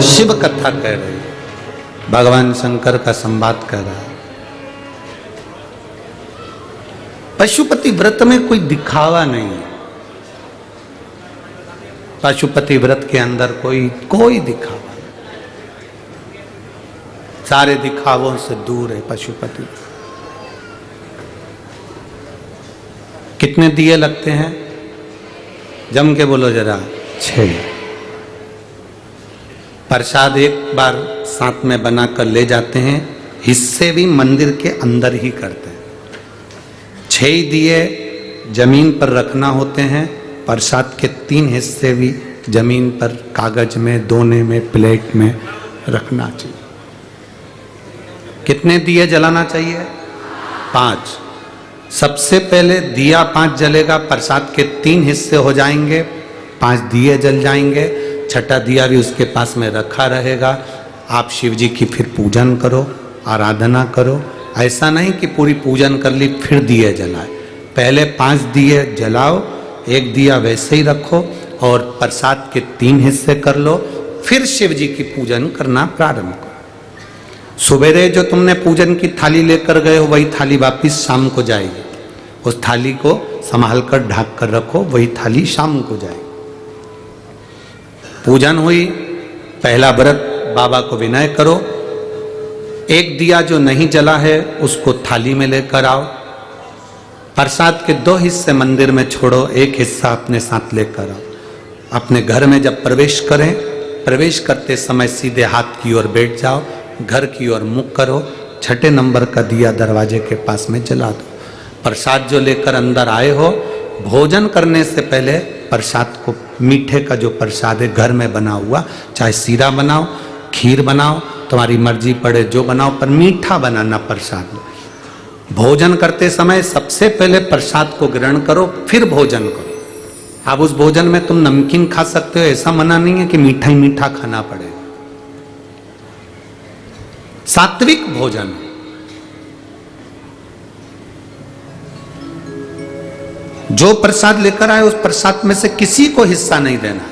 शिव कथा कह रही है, भगवान शंकर का संवाद कह रहा है। पशुपति व्रत में कोई दिखावा नहीं है। पशुपति व्रत के अंदर कोई दिखावा नहीं, सारे दिखावों से दूर है पशुपति। कितने दिए लगते हैं? जम के बोलो जरा। 6। प्रसाद एक बार साथ में बनाकर ले जाते हैं, हिस्से भी मंदिर के अंदर ही करते हैं। 6 दिए जमीन पर रखना होते हैं, प्रसाद के 3 हिस्से भी जमीन पर कागज में, दोने में, प्लेट में रखना चाहिए। कितने दिए जलाना चाहिए? 5। सबसे पहले दिया 5 जलेगा, प्रसाद के 3 हिस्से हो जाएंगे, 5 दिए जल जाएंगे, छठा दिया भी उसके पास में रखा रहेगा। आप शिव जी की फिर पूजन करो, आराधना करो। ऐसा नहीं कि पूरी पूजन कर ली फिर दिए जलाए। पहले 5 दिए जलाओ, 1 दिया वैसे ही रखो और प्रसाद के 3 हिस्से कर लो, फिर शिव जी की पूजन करना प्रारंभ करो। सुबेरे जो तुमने पूजन की थाली लेकर गए हो वही थाली वापिस शाम को जाएगी। उस थाली को संभाल कर ढक कर रखो, वही थाली शाम को जाएगी। पूजन हुई, पहला व्रत बाबा को विनय करो। 1 दिया जो नहीं जला है उसको थाली में लेकर आओ। प्रसाद के 2 हिस्से मंदिर में छोड़ो, 1 हिस्सा अपने साथ लेकर आओ। अपने घर में जब प्रवेश करें, प्रवेश करते समय सीधे हाथ की ओर बैठ जाओ, घर की ओर मुख करो, 6ठे नंबर का दिया दरवाजे के पास में जला दो। प्रसाद जो लेकर अंदर आए हो, भोजन करने से पहले प्रसाद को, मीठे का जो प्रसाद है घर में बना हुआ, चाहे सीरा बनाओ, खीर बनाओ, तुम्हारी मर्जी पड़े जो बनाओ, पर मीठा बनाना प्रसाद। भोजन करते समय सबसे पहले प्रसाद को ग्रहण करो, फिर भोजन करो। अब उस भोजन में तुम नमकीन खा सकते हो, ऐसा मना नहीं है कि मीठा ही मीठा खाना पड़ेगा। सात्विक भोजन। जो प्रसाद लेकर आए उस प्रसाद में से किसी को हिस्सा नहीं देना।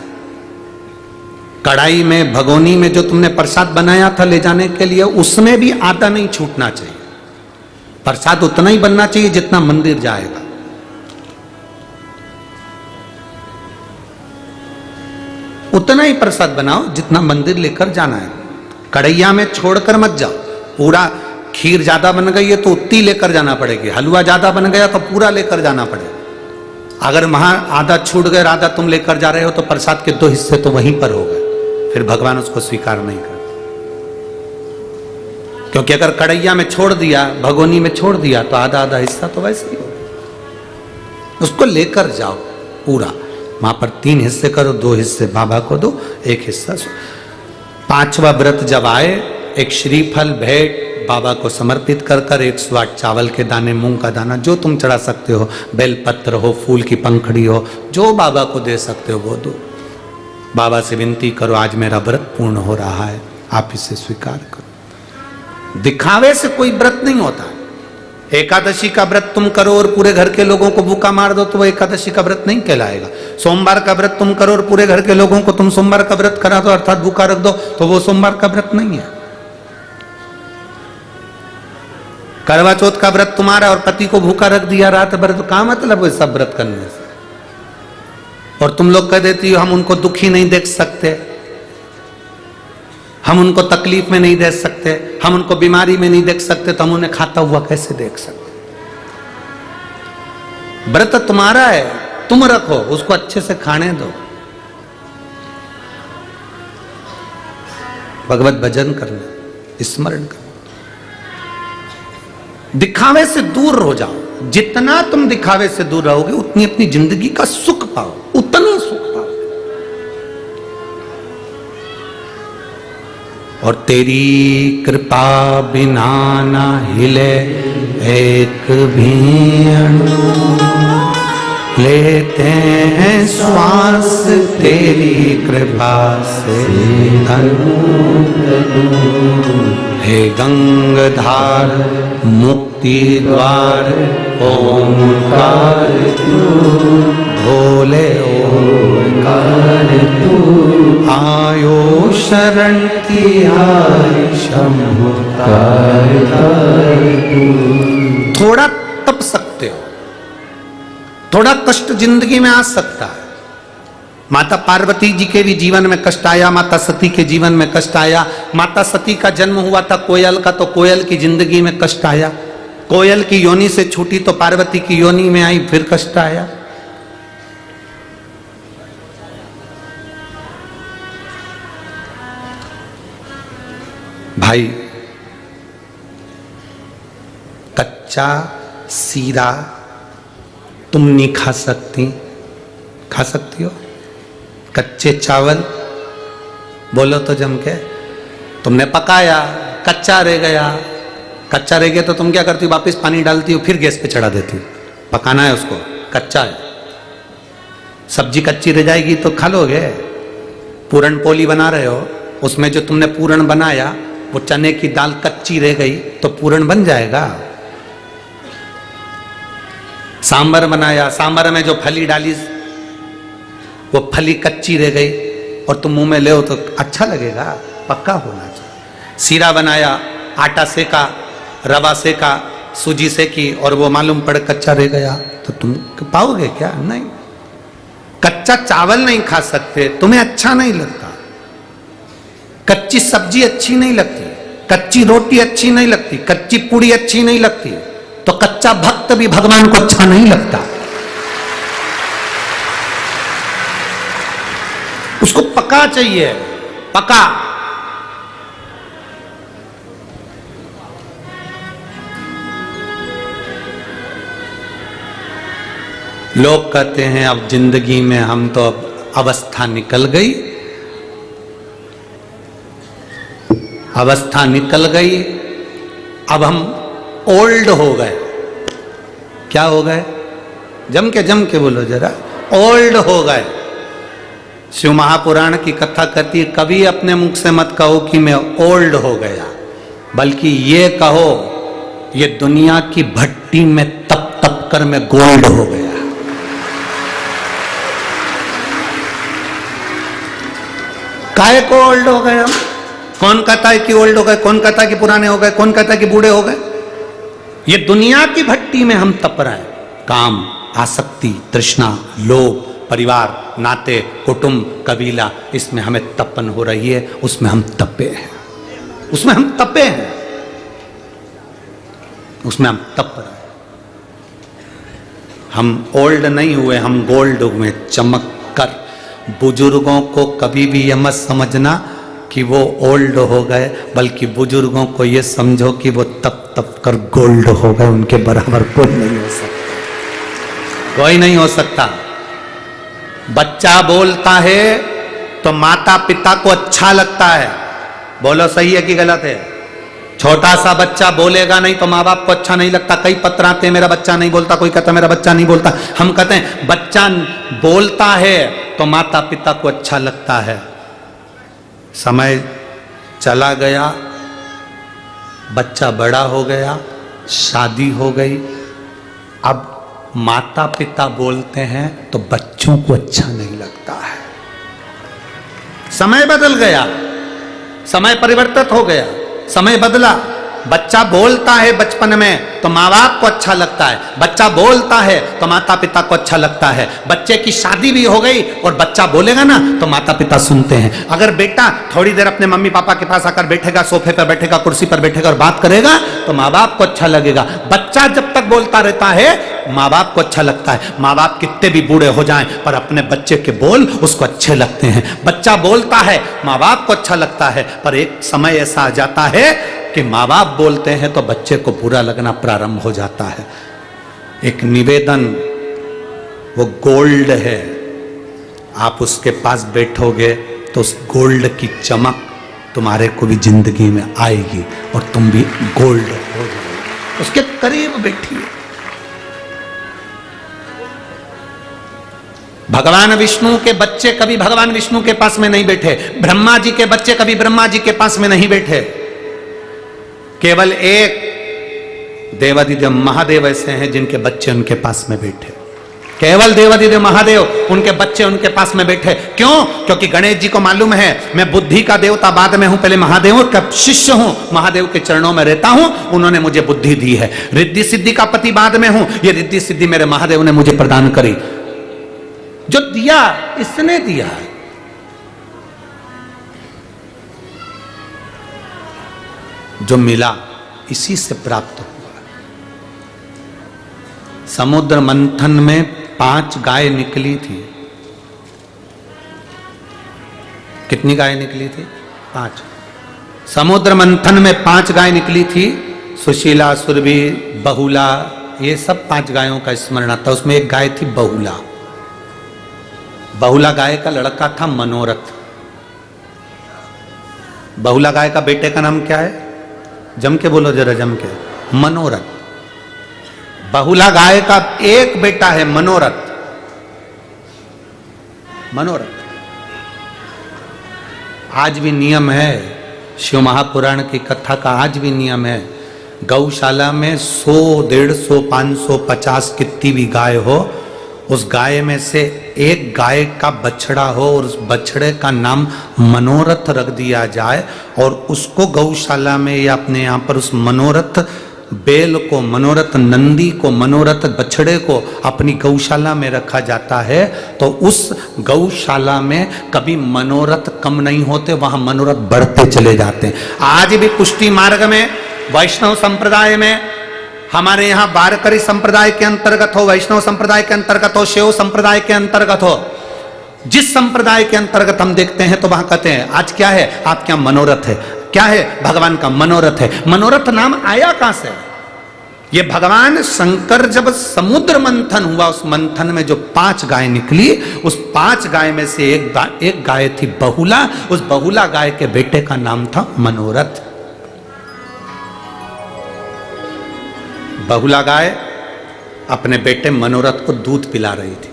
कढ़ाई में, भगोनी में जो तुमने प्रसाद बनाया था ले जाने के लिए, उसमें भी आधा नहीं छूटना चाहिए। प्रसाद उतना ही बनना चाहिए जितना मंदिर जाएगा। उतना ही प्रसाद बनाओ जितना मंदिर लेकर जाना है। कढ़ैया में छोड़कर मत जाओ। पूरा खीर ज्यादा बन गई है तो उतनी लेकर जाना पड़ेगी, हलवा ज्यादा बन गया तो पूरा लेकर जाना पड़ेगा। अगर वहां आधा छूट गए, आधा तुम लेकर जा रहे हो, तो प्रसाद के 2 हिस्से तो वहीं पर हो गए, फिर भगवान उसको स्वीकार नहीं करते। क्योंकि अगर कढ़ैया में छोड़ दिया, भगोनी में छोड़ दिया, तो आधा आधा हिस्सा तो वैसे ही हो। उसको लेकर जाओ पूरा, वहां पर 3 हिस्से करो, 2 हिस्से बाबा को दो, 1 हिस्सा। 5वां व्रत जब आए, एक श्रीफल भेंट बाबा को समर्पित कर कर 108 चावल के दाने, मूंग का दाना, जो तुम चढ़ा सकते हो, बेलपत्र हो, फूल की पंखड़ी हो, जो बाबा को दे सकते हो वो दो। बाबा से विनती करो, आज मेरा व्रत पूर्ण हो रहा है, आप इसे स्वीकार करो। दिखावे से कोई व्रत नहीं होता। एकादशी का व्रत तुम करो और पूरे घर के लोगों को भूखा मार दो तो वो एकादशी का व्रत नहीं कहलाएगा। सोमवार का व्रत तुम करो और पूरे घर के लोगों को तुम सोमवार का व्रत करा दो, अर्थात भूखा रख दो, तो वो सोमवार का व्रत नहीं है। करवा चौथ का व्रत तुम्हारा और पति को भूखा रख दिया रात भर, तो क्या मतलब है सब व्रत करने से? और तुम लोग कह देती हो हम उनको दुखी नहीं देख सकते, हम उनको तकलीफ में नहीं देख सकते, हम उनको बीमारी में नहीं देख सकते, तो हम उन्हें खाता हुआ कैसे देख सकते? व्रत तुम्हारा है, तुम रखो, उसको अच्छे से खाने दो। भगवत भजन करना, स्मरण करना, दिखावे से दूर हो जाओ। जितना तुम दिखावे से दूर रहोगे उतनी अपनी जिंदगी का सुख पाओ, उतना सुख पाओ। और तेरी कृपा बिना ना हिले एक भी अणु, लेते हैं श्वास तेरी कृपा से अनु। हे गंगाधार मुक्ति द्वार ओंकार तू, भोले ओंकार तू, आयो शरण की आय शंभु तू। थोड़ा तप सकते हो, थोड़ा कष्ट जिंदगी में आ सकता है। माता पार्वती जी के भी जीवन में कष्ट आया, माता सती के जीवन में कष्ट आया। माता सती का जन्म हुआ था कोयल का, तो कोयल की जिंदगी में कष्ट आया। कोयल की योनि से छूटी तो पार्वती की योनि में आई, फिर कष्ट आया। भाई, कच्चा सीरा तुम नहीं खा सकती, खा सकती हो? कच्चे चावल बोलो तो जम के, तुमने पकाया, कच्चा रह गया। कच्चा रह गया तो तुम क्या करती हो? वापस पानी डालती हो, फिर गैस पे चढ़ा देती हो। पकाना है उसको, कच्चा है। सब्जी कच्ची रह जाएगी तो खा लोगे? पूरन पोली बना रहे हो, उसमें जो तुमने पूरन बनाया वो चने की दाल कच्ची रह गई तो पूरन बन जाएगा? सांबर बनाया, सांबर में जो फली डाली वो फली कच्ची रह गई और तुम मुंह में ले तो अच्छा लगेगा? पक्का होना चाहिए। सीरा बनाया, आटा सेका, रवा सेका, सूजी सेकी और वो मालूम पड़े कच्चा रह गया तो तुम पाओगे क्या? नहीं। कच्चा चावल नहीं खा सकते, तुम्हें अच्छा नहीं लगता। कच्ची सब्जी अच्छी नहीं लगती, कच्ची रोटी अच्छी नहीं लगती, कच्ची पूड़ी अच्छी नहीं लगती, तो कच्चा भक्त भी भगवान को अच्छा नहीं लगता। उसको पका चाहिए, पका। लोग कहते हैं अब जिंदगी में हम तो अब अवस्था निकल गई, अवस्था निकल गई, अब हम ओल्ड हो गए। क्या हो गए? जम के बोलो जरा, ओल्ड हो गए। शिव महापुराण की कथा कहती है, कभी अपने मुख से मत कहो कि मैं ओल्ड हो गया, बल्कि ये कहो ये दुनिया की भट्टी में तप तप कर मैं गोल्ड हो गया। काहे को ओल्ड हो गए हम? कौन कहता है कि ओल्ड हो गए? कौन कहता है कि पुराने हो गए? कौन कहता है कि बूढ़े हो गए? ये दुनिया की भट्टी में हम तप रहे हैं। काम, आसक्ति, तृष्णा, लोभ, परिवार, नाते, कुटुंब, कबीला, इसमें हमें तपन हो रही है, उसमें हम तपे हैं, उसमें हम तपे हैं, उसमें हम तप रहे हैं। हम ओल्ड नहीं हुए, हम गोल्ड हुए, चमक कर। बुजुर्गों को कभी भी यह मत समझना कि वो ओल्ड हो गए, बल्कि बुजुर्गों को ये समझो कि वो तप तप कर गोल्ड हो गए। उनके बराबर कोई नहीं हो सकता, कोई नहीं हो सकता। बच्चा बोलता है तो माता पिता को अच्छा लगता है। बोलो सही है कि गलत है? छोटा सा बच्चा बोलेगा नहीं तो माँ बाप को अच्छा नहीं लगता। कई पत्र आते हैं मेरा बच्चा नहीं बोलता, कोई कहता मेरा बच्चा नहीं बोलता। हम कहते हैं बच्चा बोलता है तो माता पिता को अच्छा लगता है। समय चला गया, बच्चा बड़ा हो गया, शादी हो गई, अब माता पिता बोलते हैं तो बच्चों को अच्छा नहीं लगता है। समय बदल गया, समय परिवर्तित हो गया, समय बदला। बच्चा बोलता है बचपन में तो माँ बाप को अच्छा लगता है, बच्चा बोलता है तो माता पिता को अच्छा लगता है। बच्चे की शादी भी हो गई और बच्चा बोलेगा ना तो माता पिता सुनते हैं। अगर बेटा थोड़ी देर अपने मम्मी पापा के पास आकर बैठेगा, सोफे पर बैठेगा, कुर्सी पर बैठेगा और बात करेगा तो माँ बाप को अच्छा लगेगा। बच्चा जब तक बोलता रहता है माँ बाप को अच्छा लगता है। माँ बाप कितने भी बूढ़े हो जाएं पर अपने बच्चे के बोल उसको अच्छे लगते हैं। बच्चा बोलता है, माँ बाप को अच्छा लगता है, पर एक समय ऐसा आ जाता है कि माँ बाप बोलते हैं तो बच्चे को बुरा लगना प्रारंभ हो जाता है। एक निवेदन, वो गोल्ड है, आप उसके पास बैठोगे तो उस गोल्ड की चमक तुम्हारे को भी जिंदगी में आएगी और तुम भी गोल्ड हो जाओगे। उसके करीब बैठिए। भगवान विष्णु के बच्चे कभी भगवान विष्णु के पास में नहीं बैठे, ब्रह्मा जी के बच्चे कभी ब्रह्मा जी के पास में नहीं बैठे। केवल एक देवादिदेव महादेव ऐसे हैं जिनके बच्चे उनके पास में बैठे, केवल देवादिदेव महादेव, उनके बच्चे उनके पास में बैठे। क्यों? क्योंकि गणेश जी को मालूम है मैं बुद्धि का देवता बाद में हूं, पहले महादेव का शिष्य हूं, महादेव के चरणों में रहता हूं, उन्होंने मुझे बुद्धि दी है। रिद्धि सिद्धि का पति बाद में हूं, ये रिद्धि सिद्धि मेरे महादेव ने मुझे प्रदान करी। जो दिया इसने दिया, जो मिला इसी से प्राप्त हुआ। समुद्र मंथन में 5 गाय निकली थी। कितनी गाय निकली थी? 5। समुद्र मंथन में 5 गाय निकली थी। सुशीला, सुरभि, बहुला, ये सब 5 गायों का स्मरण आता। उसमें एक गाय थी बहुला। बहुला गाय का लड़का था मनोरथ। बहुला गाय का बेटे का नाम क्या है? जम के बोलो जरा, जम के। मनोरथ। बहुला गाय का एक बेटा है मनोरथ। मनोरथ आज भी नियम है, शिव महापुराण की कथा का आज भी नियम है, गौशाला में 100, 150, 500, 50 कितनी भी गाय हो, उस गाय में से एक गाय का बछड़ा हो और उस बछड़े का नाम मनोरथ रख दिया जाए और उसको गौशाला में या अपने यहाँ पर उस मनोरथ बैल को, मनोरथ नंदी को, मनोरथ बछड़े को अपनी गौशाला में रखा जाता है, तो उस गौशाला में कभी मनोरथ कम नहीं होते, वहां मनोरथ बढ़ते चले जाते हैं। आज भी पुष्टि मार्ग में, वैष्णव संप्रदाय में, हमारे यहाँ वारकरी संप्रदाय के अंतर्गत हो, वैष्णव संप्रदाय के अंतर्गत हो, शैव संप्रदाय के अंतर्गत हो, जिस संप्रदाय के अंतर्गत हम देखते हैं तो वहां कहते हैं आज क्या है? आपके यहाँ मनोरथ है। क्या है? भगवान का मनोरथ है। मनोरथ नाम आया कहां से? ये भगवान शंकर जब समुद्र मंथन हुआ, उस मंथन में जो 5 गाय निकली, उस 5 गाय में से एक गाय थी बहुला। उस बहुला गाय के बेटे का नाम था मनोरथ। बहुला गाय अपने बेटे मनोरथ को दूध पिला रही थी।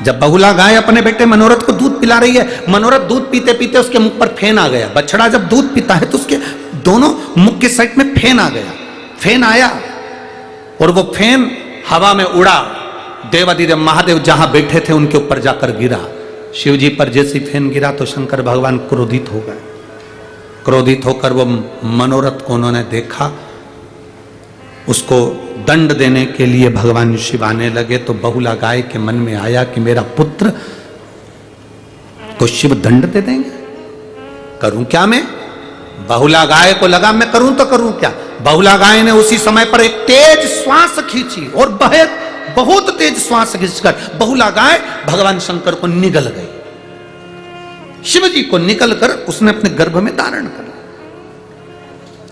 जब बहुला गाय अपने बेटे मनोरथ को दूध पिला रही है, मनोरथ दूध पीते पीते उसके मुख पर फेन आ गया। बछड़ा जब दूध पीता है तो उसके दोनों मुख के साइड में फेन आ गया। फेन आया और वो फेन हवा में उड़ा, देवादिदेव महादेव जहां बैठे थे उनके ऊपर जाकर गिरा। शिव जी पर जैसी फेन गिरा तो शंकर भगवान क्रोधित हो गए। क्रोधित होकर वो मनोरथ को उन्होंने देखा, उसको दंड देने के लिए भगवान शिव आने लगे तो बहुला गाय के मन में आया कि मेरा पुत्र को शिव दंड दे देंगे, करूं क्या मैं? बहुला गाय को लगा मैं करूं तो करूं क्या। बहुला गाय ने उसी समय पर एक तेज श्वास खींची और बहुत तेज श्वास खींचकर बहुला गाय भगवान शंकर को निगल गई। शिव जी को निकल कर उसने अपने गर्भ में धारण कर लिया।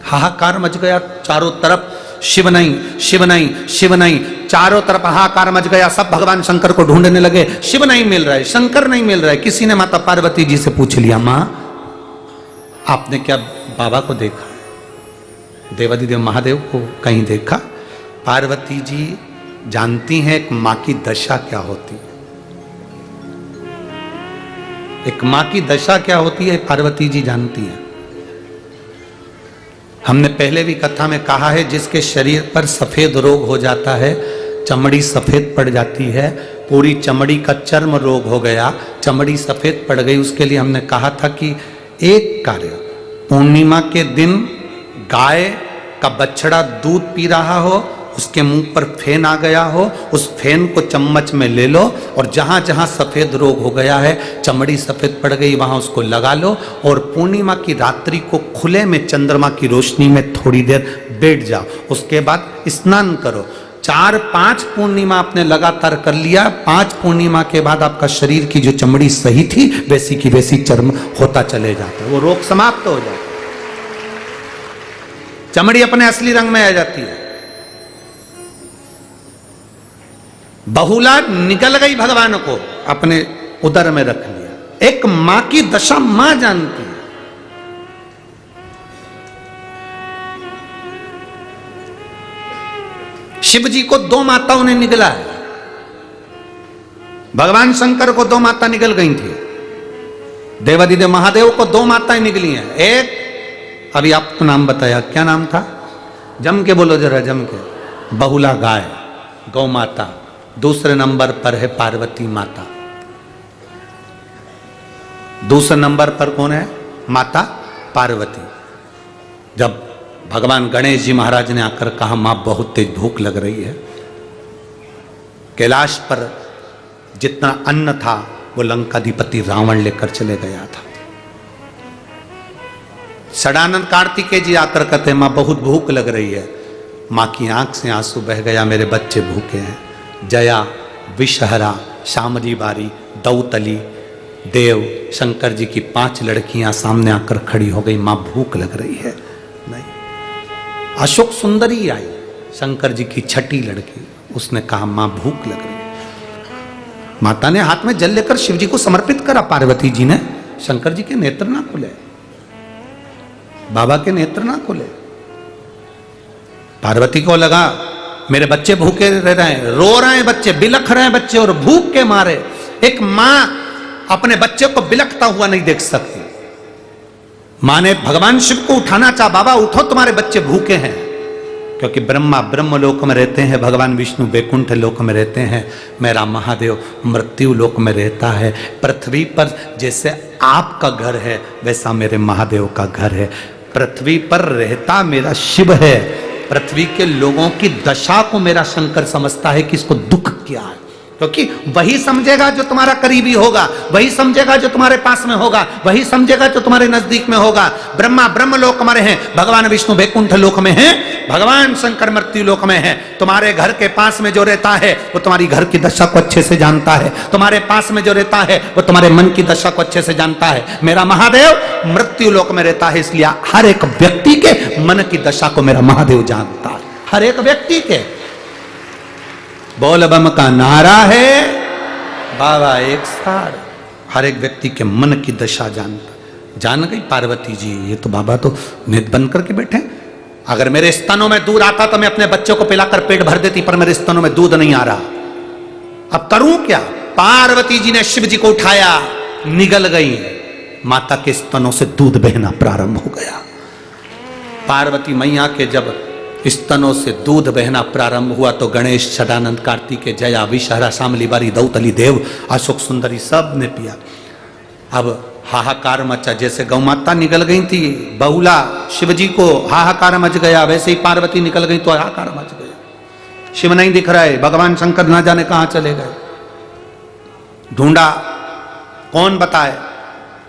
हाहाकार मच गया चारों तरफ, शिव नहीं, शिव नहीं, शिव नहीं, चारों तरफ हाहाकार मच गया। सब भगवान शंकर को ढूंढने लगे, शिव नहीं मिल रहा है, शंकर नहीं मिल रहा है। किसी ने माता पार्वती जी से पूछ लिया, मां आपने क्या बाबा को देखा? देवादिदेव महादेव को कहीं देखा? पार्वती जी जानती हैं एक मां की दशा क्या होती है। एक मां की दशा क्या होती है पार्वती जी जानती है। हमने पहले भी कथा में कहा है, जिसके शरीर पर सफेद रोग हो जाता है, चमड़ी सफेद पड़ जाती है, पूरी चमड़ी का चर्म रोग हो गया, चमड़ी सफेद पड़ गई, उसके लिए हमने कहा था कि एक कार्य, पूर्णिमा के दिन गाय का बछड़ा दूध पी रहा हो, उसके मुंह पर फेन आ गया हो, उस फेन को चम्मच में ले लो और जहां जहां सफेद रोग हो गया है, चमड़ी सफेद पड़ गई, वहां उसको लगा लो और पूर्णिमा की रात्रि को खुले में चंद्रमा की रोशनी में थोड़ी देर बैठ जाओ। उसके बाद स्नान करो। 4-5 पूर्णिमा आपने लगातार कर लिया, 5 पूर्णिमा के बाद आपका शरीर की जो चमड़ी सही थी वैसी की वैसी चर्म होता चले जाता है, वो रोग समाप्त हो जाता है, चमड़ी अपने असली रंग में आ जाती है। बहुला निकल गई, भगवान को अपने उदर में रख लिया। एक मां की दशा मां जानती है। शिव जी को 2 माताओं ने निगला है। भगवान शंकर को 2 माता निकल गई थी। देवाधिदेव महादेव को दो माताएं निकली हैं। एक अभी आपको नाम बताया, क्या नाम था? जम के बोलो जरा, जम के। बहुला गाय, गौ माता। दूसरे नंबर पर है पार्वती माता। दूसरे नंबर पर कौन है? माता पार्वती। जब भगवान गणेश जी महाराज ने आकर कहा मां बहुत तेज भूख लग रही है, कैलाश पर जितना अन्न था वो लंकाधिपति रावण लेकर चले गया था। षडानंद कार्तिकेय जी आकर कहते मां बहुत भूख लग रही है। मां की आंख से आंसू बह गया, मेरे बच्चे भूखे हैं। जया, विषहरा, शामली बारी, दौतली, देव, शंकर जी की 5 लड़कियां सामने आकर खड़ी हो गई, मां भूख लग रही है। नहीं, अशोक सुंदरी आई, शंकर जी की 6ठी लड़की, उसने कहा मां भूख लग रही है। माता ने हाथ में जल लेकर शिव जी को समर्पित करा। पार्वती जी ने, शंकर जी के नेत्र ना खुले, बाबा के नेत्र ना खुले। पार्वती को लगा मेरे बच्चे भूखे रह रहे हैं, रो रहे हैं बच्चे, बिलख रहे हैं बच्चे, और भूख के मारे एक मां अपने बच्चे को बिलखता हुआ नहीं देख सकती। मां ने भगवान शिव को उठाना चाहा, बाबा उठो तुम्हारे बच्चे भूखे हैं। क्योंकि ब्रह्मा ब्रह्म लोक में रहते हैं, भगवान विष्णु वैकुंठ लोक में रहते हैं, मेरा महादेव मृत्यु लोक में रहता है। पृथ्वी पर जैसे आपका घर है वैसा मेरे महादेव का घर है। पृथ्वी पर रहता मेरा शिव है। पृथ्वी के लोगों की दशा को मेरा शंकर समझता है कि इसको दुख क्या है, क्योंकि वही समझेगा जो तुम्हारा करीबी होगा, वही समझेगा जो तुम्हारे पास में होगा, वही समझेगा जो तुम्हारे नजदीक में होगा। ब्रह्मा ब्रह्म लोक में हैं, भगवान विष्णु वैकुंठ लोक में हैं, भगवान शंकर मृत्यु लोक में हैं। तुम्हारे घर के पास में जो रहता है वो तुम्हारी घर की दशा को अच्छे से जानता है। तुम्हारे पास में जो रहता है वो तुम्हारे मन की दशा को अच्छे से जानता है। मेरा महादेव मृत्यु लोक में रहता है, इसलिए हर एक व्यक्ति के मन की दशा को मेरा महादेव जानता है, हर एक व्यक्ति के। बोल बम का नारा है, बाबा एक सार, हर एक व्यक्ति के मन की दशा जानता। जान गई पार्वती जी, ये तो बाबा तो नित बन करके बैठे। अगर मेरे स्तनों में दूध आता तो मैं अपने बच्चों को पिलाकर पेट भर देती, पर मेरे स्तनों में दूध नहीं आ रहा, अब करूं क्या? पार्वती जी ने शिव जी को उठाया, निगल गई, माता के स्तनों से दूध बहना प्रारंभ हो गया। पार्वती मैया के जब स्तनों से दूध बहना प्रारंभ हुआ तो गणेश, षडानंद कार्तिकेय, जया, विषहरा, शामली बारी, दौतली, देव, अशोक सुंदरी सब ने पिया। अब हाहाकार मचा, जैसे गौ माता निकल गई थी, बहुला शिवजी को हाहाकार मच गया, वैसे ही पार्वती निकल गई तो हाहाकार मच गया। शिव नहीं दिख रहे, भगवान शंकर ना जाने कहां चले गए, ढूंढा, कौन बताए?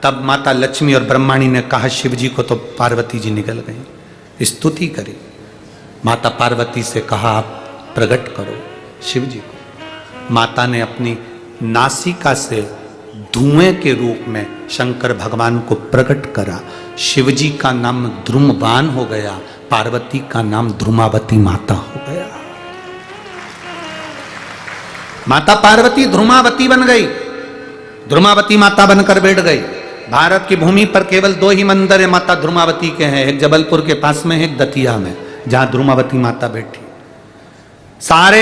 तब माता लक्ष्मी और ब्रह्माणी ने कहा शिव जी को, तो पार्वती जी निकल गई, स्तुति करी। माता पार्वती से कहा आप प्रकट करो शिव जी को। माता ने अपनी नासिका से धुएं के रूप में शंकर भगवान को प्रकट करा। शिव जी का नाम ध्रुमवान हो गया, पार्वती का नाम ध्रुमावती माता हो गया। माता पार्वती ध्रुमावती बन गई, ध्रुमावती माता बनकर बैठ गई। भारत की भूमि पर केवल 2 ही मंदिर है माता ध्रुमावती के हैं, एक जबलपुर के पास में, एक दतिया में, जहां ध्रुमावती माता बैठी। सारे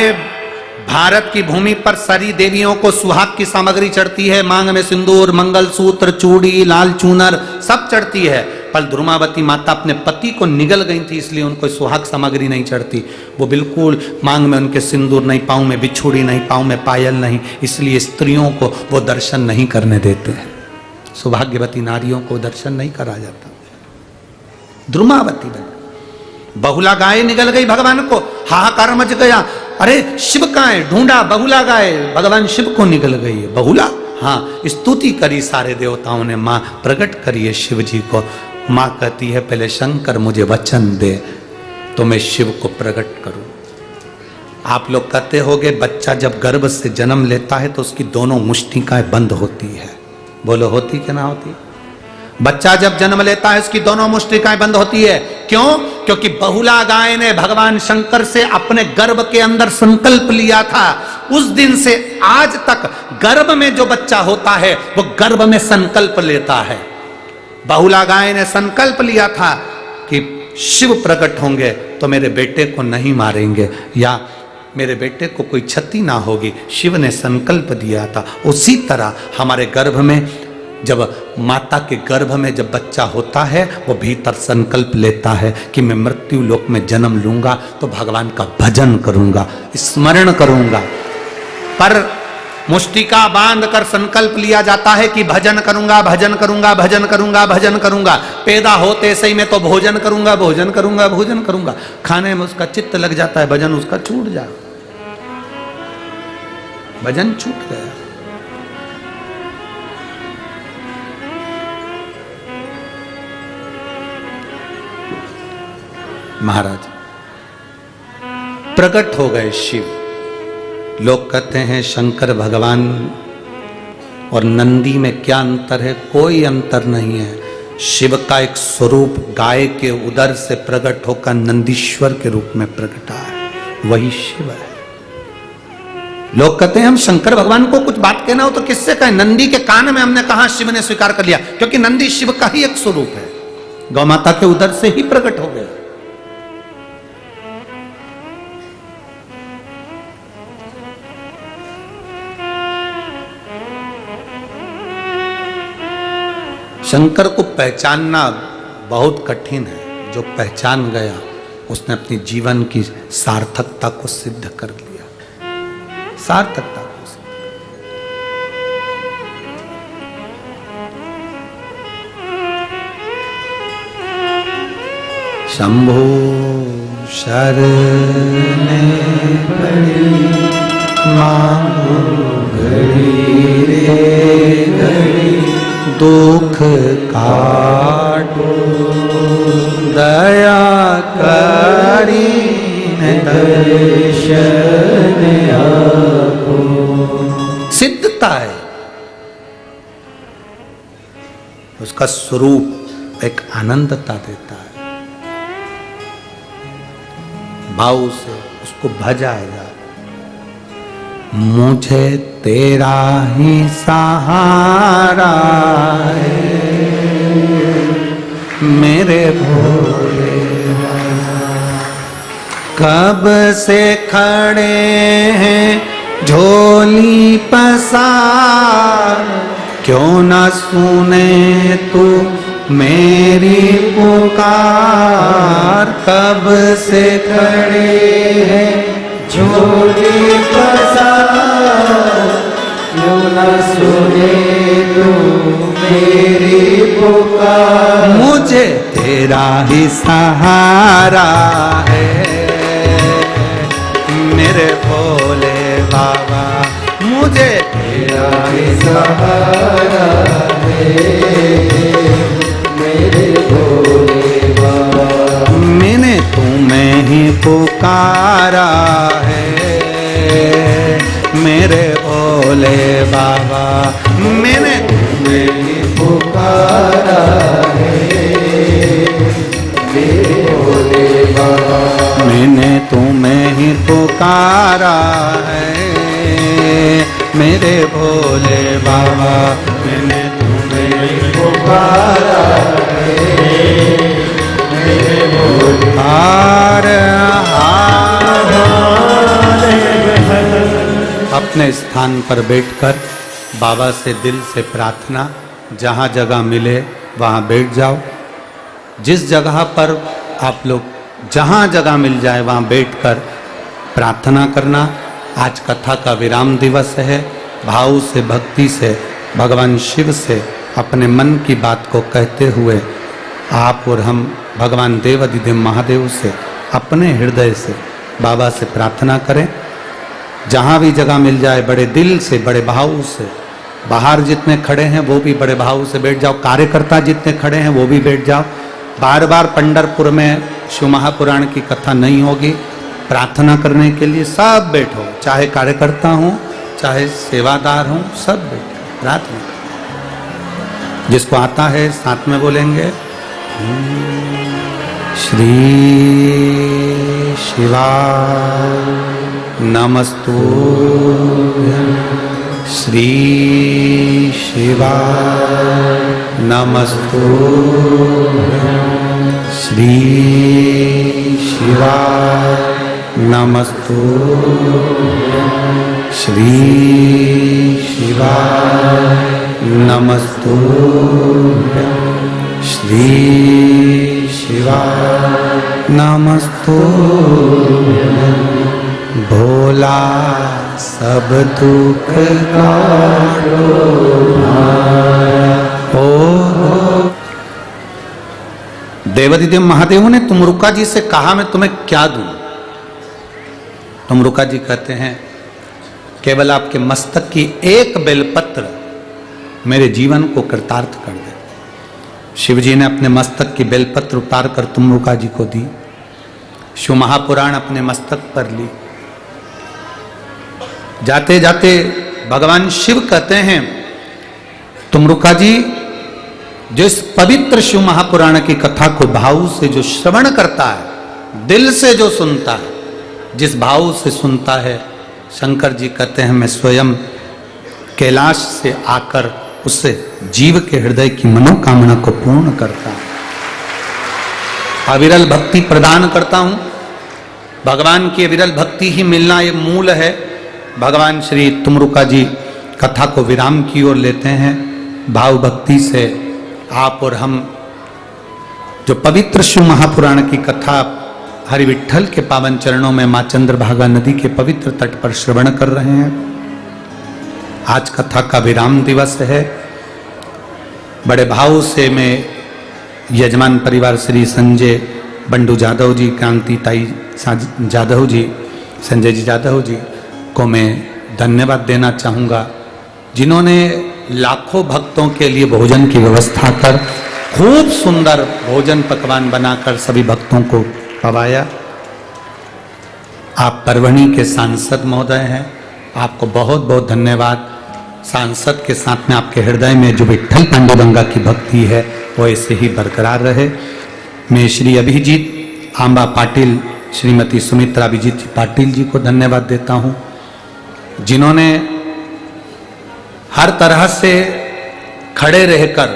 भारत की भूमि पर सारी देवियों को सुहाग की सामग्री चढ़ती है, मांग में सिंदूर, मंगलसूत्र, चूड़ी, लाल चूनर सब चढ़ती है, पर ध्रुमावती माता अपने पति को निगल गई थी, इसलिए उनको सुहाग सामग्री नहीं चढ़ती। वो बिल्कुल मांग में उनके सिंदूर नहीं, पाँव में बिछुड़ी नहीं, पाँव में पायल नहीं, इसलिए स्त्रियों को वो दर्शन नहीं करने देते हैं। सौभाग्यवती नारियों को दर्शन नहीं करा जाता। ध्रुमावती बन, बहुला गाय निकल गई भगवान को, हाहाकार मच गया, अरे शिव कहाँ है? ढूंढा, बहुला गाय भगवान शिव को निकल गई है। बहुला, हाँ, स्तुति करी सारे देवताओं ने, माँ प्रकट करिए शिव जी को। माँ कहती है पहले शंकर मुझे वचन दे तो मैं शिव को प्रकट करूं। आप लोग कहते होगे बच्चा जब गर्भ से जन्म लेता है तो उसकी दोनों मुष्टिकाएं बंद होती है, बोलो होती कि ना होती? बच्चा जब जन्म लेता है उसकी दोनों मुष्टिकाएं बंद होती है, क्यों? क्योंकि बहुला गाय ने भगवान शंकर से अपने गर्भ के अंदर संकल्प लिया था। उस दिन से आज तक गर्भ में जो बच्चा होता है वो गर्भ में संकल्प लेता है। बहुला गाय ने संकल्प लिया था कि शिव प्रकट होंगे तो मेरे बेटे को नहीं मारेंगे या मेरे बेटे को कोई क्षति ना होगी। शिव ने संकल्प दिया था। उसी तरह हमारे गर्भ में जब माता के गर्भ में जब बच्चा होता है वो भीतर संकल्प लेता है कि मैं मृत्यु लोक में जन्म लूंगा तो भगवान का भजन करूंगा, स्मरण करूंगा। पर मुष्टिका बांध कर संकल्प लिया जाता है कि भजन करूंगा, भजन करूंगा, भजन करूंगा, भजन करूंगा। पैदा होते सही में तो भोजन करूंगा, भोजन करूंगा, भोजन करूंगा। खाने में उसका चित्त लग जाता है, भजन उसका छूट जाए, भजन छूट गया। महाराज प्रकट हो गए शिव। लोग कहते हैं शंकर भगवान और नंदी में क्या अंतर है? कोई अंतर नहीं है। शिव का एक स्वरूप गाय के उदर से प्रकट होकर नंदीश्वर के रूप में प्रकटा है, वही शिव है। लोग कहते हैं हम शंकर भगवान को कुछ बात कहना हो तो किससे कहें? नंदी के कान में हमने कहा, शिव ने स्वीकार कर लिया, क्योंकि नंदी शिव का ही एक स्वरूप है, गौ माता के उदर से ही प्रकट हो गया। शंकर को पहचानना बहुत कठिन है। जो पहचान गया उसने अपनी जीवन की सार्थकता को सिद्ध कर लिया, सार्थकता को सिद्ध। शंभो शरणे पड़ी मांगो घड़ी रे घड़ी, दुख काटो दया करी दर्शन आपको। सिद्धता है उसका स्वरूप, एक आनंदता देता है। भाव से उसको भजाएगा। मुझे तेरा ही सहारा है मेरे भोले, कब से खड़े हैं झोली पसार, क्यों न सुने तू मेरी पुकार। कब से खड़े हैं झोली पसार, क्यों न सुने तू मेरी पुकार। मुझे तेरा ही सहारा है मेरे भोले बाबा, मुझे तेरा ही सहारा है मेरे भोले बाबा। मैंने तुम्हें ही पुकारा है मेरे भोले बाबा, मैंने तुम्हें ही पुकारा है मेरे भोले बाबा। मैंने तुम्हें ही पुकारा है मेरे भोले बाबा, मैंने तुम्हें ही पुकारा है मेरे भोले। हार हार अपने स्थान पर बैठकर बाबा से दिल से प्रार्थना, जहाँ जगह मिले वहाँ बैठ जाओ। जिस जगह पर आप लोग, जहाँ जगह मिल जाए वहाँ बैठकर प्रार्थना करना। आज कथा का विराम दिवस है। भाव से, भक्ति से भगवान शिव से अपने मन की बात को कहते हुए आप और हम भगवान देवाधिदेव महादेव से अपने हृदय से बाबा से प्रार्थना करें। जहाँ भी जगह मिल जाए बड़े दिल से, बड़े भाव से। बाहर जितने खड़े हैं वो भी बड़े भाव से बैठ जाओ। कार्यकर्ता जितने खड़े हैं वो भी बैठ जाओ। बार बार पंढरपुर में शिव महापुराण की कथा नहीं होगी। प्रार्थना करने के लिए सब बैठो, चाहे कार्यकर्ता हो चाहे सेवादार हो, सब बैठो प्रार्थना। जिसको आता है साथ में बोलेंगे श्री शिवाय नमस्तुभ्यं, श्री शिवाय नमस्तुभ्यं, श्री शिवाय नमस्तुभ्यं, श्री शिवाय नमस्तुभ्यं। नमस्तुभ्यं श्री शिवाय नमस्तुभ्यं भोला सब दुख काटो ओ। देवाधिदेव महादेव ने तुमरुका जी से कहा मैं तुम्हें क्या दूं? तुमरुका जी कहते हैं केवल आपके मस्तक की एक बेलपत्र मेरे जीवन को कृतार्थ कर दे। शिव जी ने अपने मस्तक की बेलपत्र उतार कर तुमरुका जी को दी। शिव महापुराण अपने मस्तक पर ली। जाते जाते भगवान शिव कहते हैं तुमरुका जी, जिस पवित्र शिव महापुराण की कथा को भाव से जो श्रवण करता है, दिल से जो सुनता है, जिस भाव से सुनता है, शंकर जी कहते हैं मैं स्वयं कैलाश से आकर उससे जीव के हृदय की मनोकामना को पूर्ण करता हूं, अविरल भक्ति प्रदान करता हूं। भगवान की अविरल भक्ति ही मिलना ये मूल है। भगवान श्री तुमरुका जी कथा को विराम की ओर लेते हैं। भाव भक्ति से आप और हम जो पवित्र शिव महापुराण की कथा हरि विठ्ठल के पावन चरणों में मां चंद्रभागा नदी के पवित्र तट पर श्रवण कर रहे हैं। आज कथा का विराम दिवस है। बड़े भाव से मैं यजमान परिवार श्री संजय बंडू जादव जी, क्रांति ताई जादव जी, संजय जी जादव जी को मैं धन्यवाद देना चाहूँगा, जिन्होंने लाखों भक्तों के लिए भोजन की व्यवस्था कर खूब सुंदर भोजन पकवान बनाकर सभी भक्तों को पवाया। आप परभणी के सांसद महोदय हैं, आपको बहुत बहुत धन्यवाद। सांसद के साथ में आपके हृदय में जो विठ्ठल पांडुरंगा की भक्ति है वो ऐसे ही बरकरार रहे। मैं श्री अभिजीत आंबा पाटिल, श्रीमती सुमित्रा अभिजीत पाटिल जी को धन्यवाद देता हूँ, जिन्होंने हर तरह से खड़े रहकर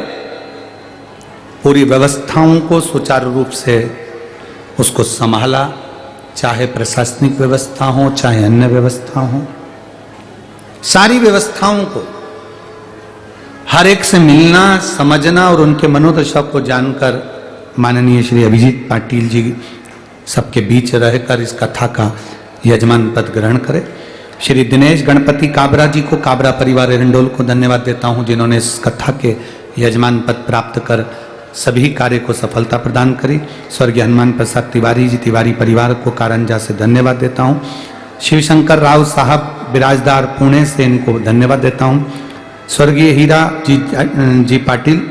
पूरी व्यवस्थाओं को सुचारू रूप से उसको संभाला, चाहे प्रशासनिक व्यवस्था हो चाहे अन्य व्यवस्था हो, सारी व्यवस्थाओं को हर एक से मिलना, समझना और उनके मनोदशा को जानकर माननीय श्री अभिजीत पाटिल जी सबके बीच रहकर इस कथा का यजमान पद ग्रहण करें। श्री दिनेश गणपति काबरा जी को, काबरा परिवार एरंडोल को धन्यवाद देता हूं, जिन्होंने इस कथा के यजमान पद प्राप्त कर सभी कार्य को सफलता प्रदान करी। स्वर्गीय हनुमान प्रसाद तिवारी जी, तिवारी परिवार को कारंजा से धन्यवाद देता हूं। शिव शंकर राव साहब बिराजदार पुणे से, इनको धन्यवाद देता हूं। स्वर्गीय हीरा जी पाटिल,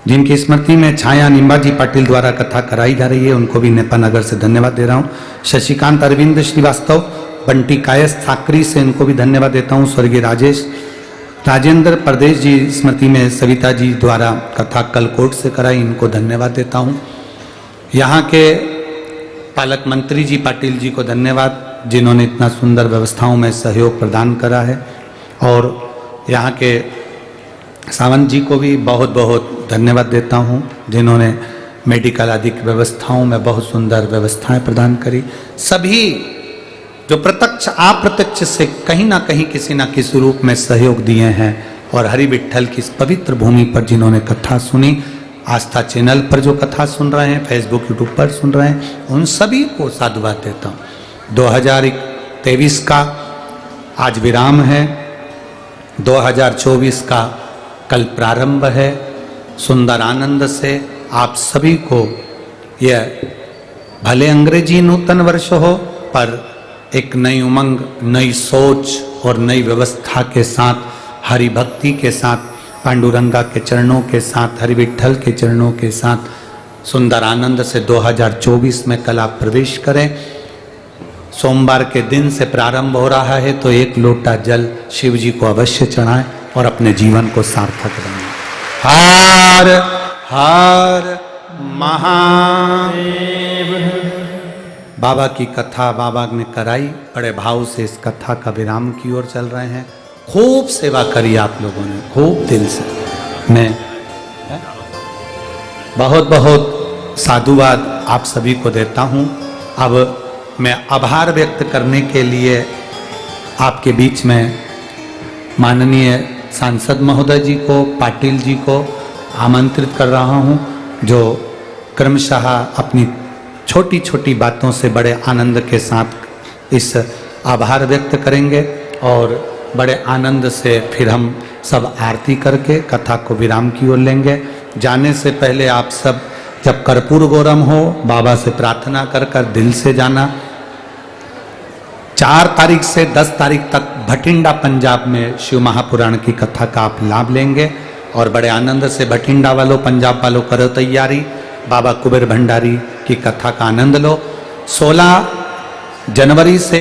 जिनकी स्मृति में छाया निम्बा जी पाटिल द्वारा कथा कराई जा रही है, उनको भी नेपानगर से धन्यवाद दे रहा हूँ। शशिकांत अरविंद श्रीवास्तव बंटी कायस ठाकरी से, इनको भी धन्यवाद देता हूँ। स्वर्गीय राजेंद्र प्रदेश जी स्मृति में सविता जी द्वारा कथा कलकोट से कराई, इनको धन्यवाद देता हूँ। यहाँ के पालक मंत्री जी पाटिल जी को धन्यवाद, जिन्होंने इतना सुंदर व्यवस्थाओं में सहयोग प्रदान करा है। और यहाँ के सावंत जी को भी बहुत बहुत धन्यवाद देता हूँ, जिन्होंने मेडिकल आदि की व्यवस्थाओं में बहुत सुंदर व्यवस्थाएं प्रदान करी। सभी जो प्रत्यक्ष अप्रत्यक्ष से कहीं ना कहीं किसी ना किसी रूप में सहयोग दिए हैं और हरि विठ्ठल की इस पवित्र भूमि पर जिन्होंने कथा सुनी, आस्था चैनल पर जो कथा सुन रहे हैं, फेसबुक यूट्यूब पर सुन रहे हैं, उन सभी को साधुवाद देता हूँ। 2023 का आज विराम है, 2024 का कल प्रारंभ है। सुंदर आनंद से आप सभी को यह भले अंग्रेजी नूतन वर्ष हो, पर एक नई उमंग, नई सोच और नई व्यवस्था के साथ, हरि भक्ति के साथ, पांडुरंगा के चरणों के साथ, हरि विठ्ठल के चरणों के साथ सुंदर आनंद से 2024 में कल आप प्रवेश करें। सोमवार के दिन से प्रारंभ हो रहा है, तो एक लोटा जल शिव जी को अवश्य चढ़ाएं और अपने जीवन को सार्थक बनाएं। हर हर महादेव। बाबा की कथा बाबा ने कराई, बड़े भाव से इस कथा का विराम की ओर चल रहे हैं। खूब सेवा करी आप लोगों ने, खूब दिल से। मैं बहुत बहुत साधुवाद आप सभी को देता हूं। अब मैं आभार व्यक्त करने के लिए आपके बीच में माननीय सांसद महोदय जी को, पाटिल जी को आमंत्रित कर रहा हूं, जो क्रमशः अपनी छोटी छोटी बातों से बड़े आनंद के साथ इस आभार व्यक्त करेंगे और बड़े आनंद से फिर हम सब आरती करके कथा को विराम की ओर लेंगे। जाने से पहले आप सब जब कर्पूर गौरम हो बाबा से प्रार्थना कर कर दिल से जाना। 4 तारीख से 10 तारीख तक भटिंडा पंजाब में शिव महापुराण की कथा का आप लाभ लेंगे और बड़े आनंद से भटिंडा वालों, पंजाब वालों करो तैयारी, बाबा कुबेर भंडारी की कथा का आनंद लो। 16 जनवरी से